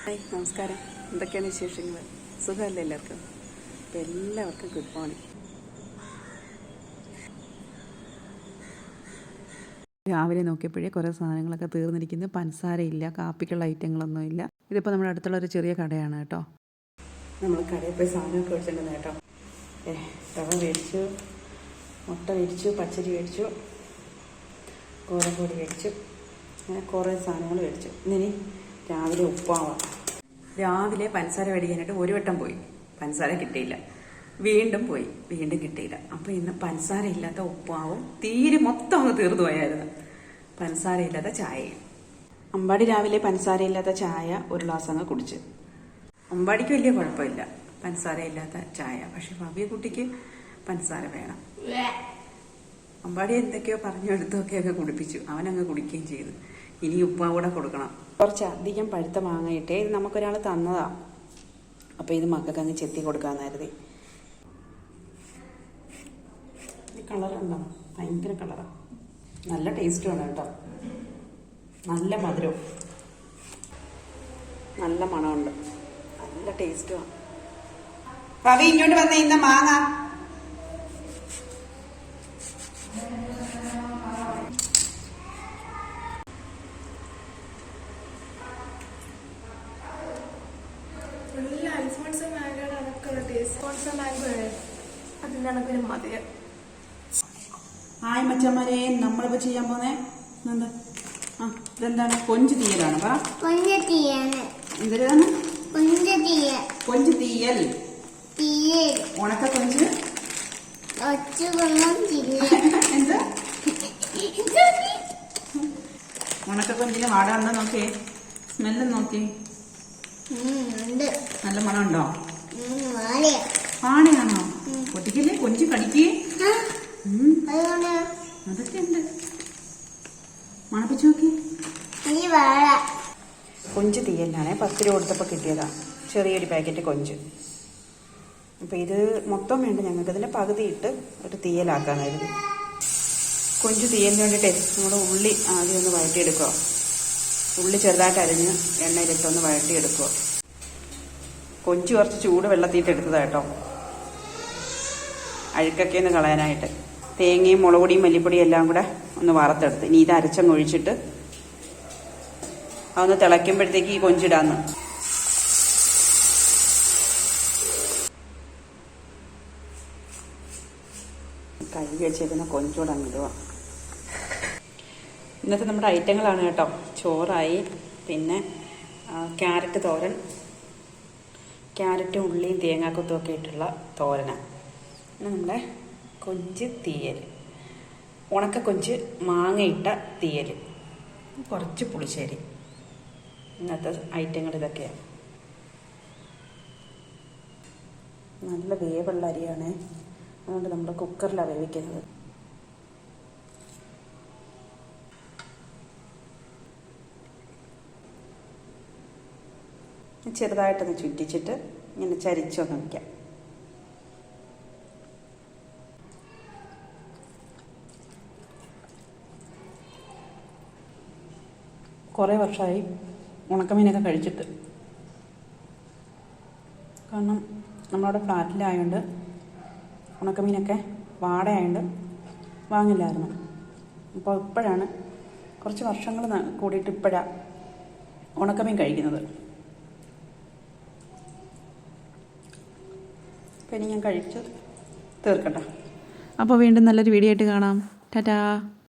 Hi, നമസ്കാരം. എന്തൊക്കെയാണ് വിശേഷങ്ങൾ? സുഖമല്ലേ എല്ലാവർക്കും? അപ്പം എല്ലാവർക്കും ഗുഡ് മോർണിംഗ്. രാവിലെ നോക്കിയപ്പോഴേ കുറേ സാധനങ്ങളൊക്കെ തീർന്നിരിക്കുന്നു. പഞ്ചസാരയില്ല, കാപ്പിക്കുള്ള ഐറ്റങ്ങളൊന്നും ഇല്ല. ഇതിപ്പോൾ നമ്മുടെ അടുത്തുള്ള ഒരു ചെറിയ കടയാണ് കേട്ടോ. നമ്മൾ കടയിൽ പോയി സാധനമൊക്കെ മേടിച്ചിട്ടുണ്ട് കേട്ടോ. റവ മേടിച്ചു, മുട്ട മേടിച്ചു, പച്ചരി മേടിച്ചു, ഗോതമ്പൊടി മേടിച്ചു, അങ്ങനെ കുറേ സാധനങ്ങൾ മേടിച്ചു. ഇനി രാവിലെ ഉപ്പാവാം. രാവിലെ പഞ്ചസാര മേടിക്കാനായിട്ട് ഒരു വട്ടം പോയി, പഞ്ചസാര കിട്ടിയില്ല. വീണ്ടും പോയി, വീണ്ടും കിട്ടിയില്ല. അപ്പോൾ ഇന്ന് പഞ്ചസാര ഇല്ലാത്ത ഉപ്പാവും തീരെ മൊത്തം അങ്ങ് തീർന്നു പോയായിരുന്നു. പഞ്ചസാര ഇല്ലാത്ത ചായയും. അമ്പാടി രാവിലെ പഞ്ചസാര ഇല്ലാത്ത ചായ ഒരു ഗ്ലാസ് അങ്ങ് കുടിച്ച്. അമ്പാടിക്ക് വലിയ കുഴപ്പമില്ല പഞ്ചസാര ഇല്ലാത്ത ചായ, പക്ഷെ ഭവ്യ കുട്ടിക്ക് പഞ്ചസാര വേണം. അമ്പാടി എന്തൊക്കെയോ പറഞ്ഞു എടുത്തൊക്കെ അങ്ങ് കുടിപ്പിച്ചു, അവനങ്ങ് കുടിക്കുകയും ചെയ്തു. ഇനി ഉപ്പ കൂടെ കൊടുക്കണം. കുറച്ചധികം പഴുത്ത മാങ്ങയിട്ടേ ഇത് നമുക്കൊരാൾ തന്നതാ. അപ്പോൾ ഇത് മക്കൾക്ക് അങ്ങ് ചെത്തി കൊടുക്കാമെന്ന് കരുതി. ഈ കളറുണ്ടോ? ഭയങ്കര കളറാണ്. നല്ല ടേസ്റ്റുമാണ് കേട്ടോ. നല്ല മധുരവും നല്ല മണമുണ്ട്, നല്ല ടേസ്റ്റുമാണ്. പവി ഇങ്ങോട്ട് വന്നേ, ഇന്ന മാങ്ങ. ഹായ് മച്ചന്മാരെ, നമ്മളിപ്പോ ചെയ്യാൻ പോന്നെ എന്താ? ഇതെന്താണ്? കൊഞ്ച് തീയലാണ്. എന്താണ്? കൊഞ്ച് തീയൽ. ഉണക്ക കൊഞ്ച്. എന്താ ഉണക്ക കൊഞ്ചിന് വാടാന്ന് നോക്കിയേ, സ്മെല്ല് നോക്കിയേ. നല്ല മണമുണ്ടോ? ആണയാണോ? പൊട്ടിക്കല്ലേ, കൊഞ്ച് കടിക്കേ. അതൊക്കെ ഉണ്ട്, മണപ്പിച്ചു നോക്കി. കൊഞ്ച് തീയലിനാണേ 10 രൂപ കൊടുത്തപ്പോൾ കിട്ടിയതാ, ചെറിയൊരു പാക്കറ്റ് കൊഞ്ച്. അപ്പം ഇത് മൊത്തം വേണ്ട ഞങ്ങൾക്ക്, ഇതിൻ്റെ പകുതി ഇട്ട് ഒരു തീയലാക്കാനായിരുന്നു. കൊഞ്ച് തീയലിന് വേണ്ടിയിട്ടേ നമ്മൾ ഉള്ളി ആദ്യം ഒന്ന് വഴറ്റിയെടുക്കുക. ഉള്ളി ചെറുതായിട്ട് അരിഞ്ഞ് എണ്ണയിലിട്ടൊന്ന് വഴറ്റിയെടുക്കുക. കൊഞ്ച് കുറച്ച് ചൂട് വെള്ളത്തിയിട്ട് എടുത്തതാണ് കേട്ടോ, അഴുക്കൊക്കെ ഒന്ന് കളയാനായിട്ട്. തേങ്ങയും മുളകുപൊടിയും മല്ലിപ്പൊടിയും എല്ലാം കൂടെ ഒന്ന് വറുത്തെടുത്ത് ഇനി ഇത് അരച്ചങ്ങ് ഒഴിച്ചിട്ട് അതൊന്ന് തിളയ്ക്കുമ്പോഴത്തേക്ക് ഈ കൊഞ്ചിടാന്ന്. കഴുകി വെച്ചേക്കുന്ന കൊഞ്ചോടെ അങ്ങ് ഇടുക. ഇന്നത്തെ നമ്മുടെ ഐറ്റങ്ങളാണ് കേട്ടോ. ചോറായി, പിന്നെ ക്യാരറ്റ് തോരൻ, ക്യാരറ്റും ഉള്ളിയും തേങ്ങാക്കൊത്തും ഒക്കെ ഇട്ടുള്ള തോരനാണ്. പിന്നെ നമ്മുടെ കൊഞ്ച് തീയൽ, ഉണക്ക കൊഞ്ച് മാങ്ങയിട്ട തീയൽ, കുറച്ച് പുളിശ്ശേരി. ഇന്നത്തെ ഐറ്റങ്ങൾ ഇതൊക്കെയാണ്. നല്ല വേവുള്ള അരിയാണ്, അതുകൊണ്ട് നമ്മുടെ കുക്കറിലാണ് വേവിക്കുന്നത്. ചെറുതായിട്ടൊന്ന് ചുറ്റിച്ചിട്ട് ഇങ്ങനെ ചരിച്ചൊന്ന് വയ്ക്കാം. കുറേ വർഷമായി ഉണക്കമീനൊക്കെ കഴിച്ചിട്ട്. കാരണം നമ്മളവിടെ ഫ്ലാറ്റിലായതുകൊണ്ട് ഉണക്കമീനൊക്കെ വാടയായതുകൊണ്ട് വാങ്ങില്ലായിരുന്നു. അപ്പോൾ ഇപ്പോഴാണ്, കുറച്ച് വർഷങ്ങൾ കൂടിയിട്ട് ഇപ്പോഴാണ് ഉണക്കമീൻ കഴിക്കുന്നത്. അപ്പോൾ ഇനി ഞാൻ കഴിച്ച് തീർക്കട്ടെ. അപ്പോൾ വീണ്ടും നല്ലൊരു വീഡിയോ ആയിട്ട് കാണാം. ടാറ്റാ.